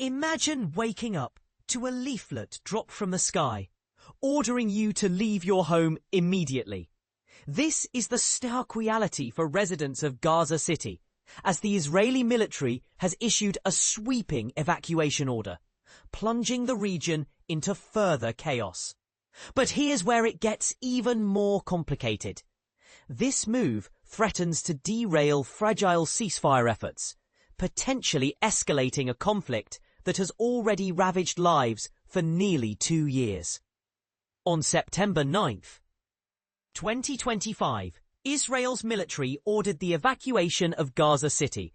Imagine waking up to a leaflet dropped from the sky, ordering you to leave your home immediately. This is the stark reality for residents of Gaza City, as the Israeli military has issued a sweeping evacuation order, plunging the region into further chaos. But here's where it gets even more complicated. This move threatens to derail fragile ceasefire efforts, potentially escalating a conflict that has already ravaged lives for nearly 2 years. On September 9th, 2025, Israel's military ordered the evacuation of Gaza City,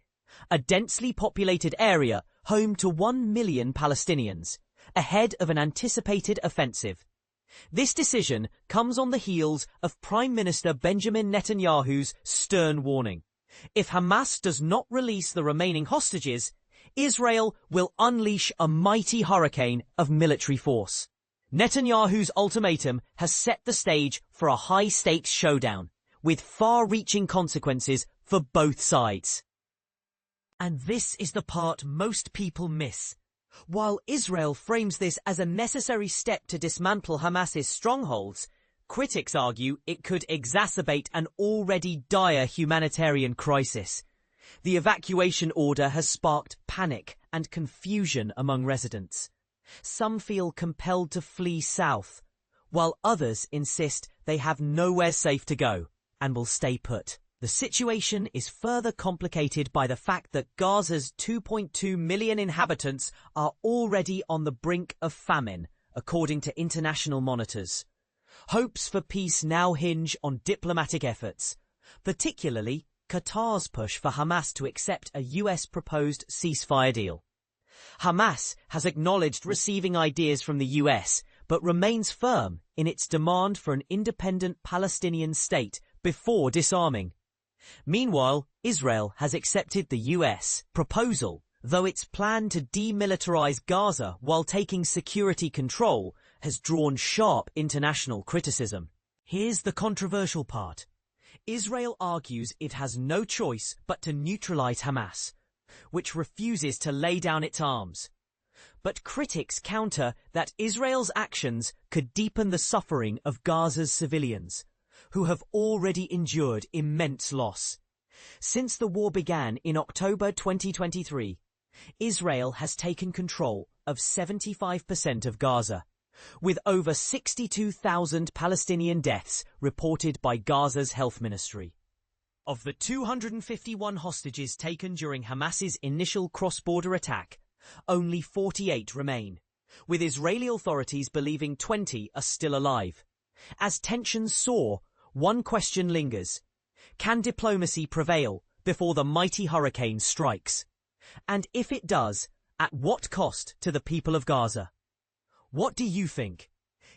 a densely populated area home to 1 million Palestinians, ahead of an anticipated offensive. This decision comes on the heels of Prime Minister Benjamin Netanyahu's stern warning. If Hamas does not release the remaining hostages, Israel will unleash a mighty hurricane of military force. Netanyahu's ultimatum has set the stage for a high-stakes showdown, with far-reaching consequences for both sides. And this is the part most people miss. While Israel frames this as a necessary step to dismantle Hamas's strongholds, critics argue it could exacerbate an already dire humanitarian crisis. The evacuation order has sparked panic and confusion among residents. Some feel compelled to flee south, while others insist they have nowhere safe to go and will stay put. The situation is further complicated by the fact that Gaza's 2.2 million inhabitants are already on the brink of famine, according to international monitors. Hopes for peace now hinge on diplomatic efforts, particularly Qatar's push for Hamas to accept a US-proposed ceasefire deal. Hamas has acknowledged receiving ideas from the US, but remains firm in its demand for an independent Palestinian state before disarming. Meanwhile, Israel has accepted the US proposal, though its plan to demilitarize Gaza while taking security control has drawn sharp international criticism. Here's the controversial part. Israel argues it has no choice but to neutralize Hamas, which refuses to lay down its arms. But critics counter that Israel's actions could deepen the suffering of Gaza's civilians, who have already endured immense loss. Since the war began in October 2023, Israel has taken control of 75% of Gaza, with over 62,000 Palestinian deaths reported by Gaza's health ministry. Of the 251 hostages taken during Hamas's initial cross-border attack, only 48 remain, with Israeli authorities believing 20 are still alive. As tensions soar, one question lingers. Can diplomacy prevail before the mighty hurricane strikes? And if it does, at what cost to the people of Gaza? What do you think?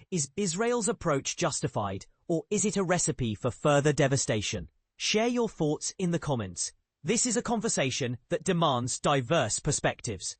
Is Israel's approach justified, or is it a recipe for further devastation? Share your thoughts in the comments. This is a conversation that demands diverse perspectives.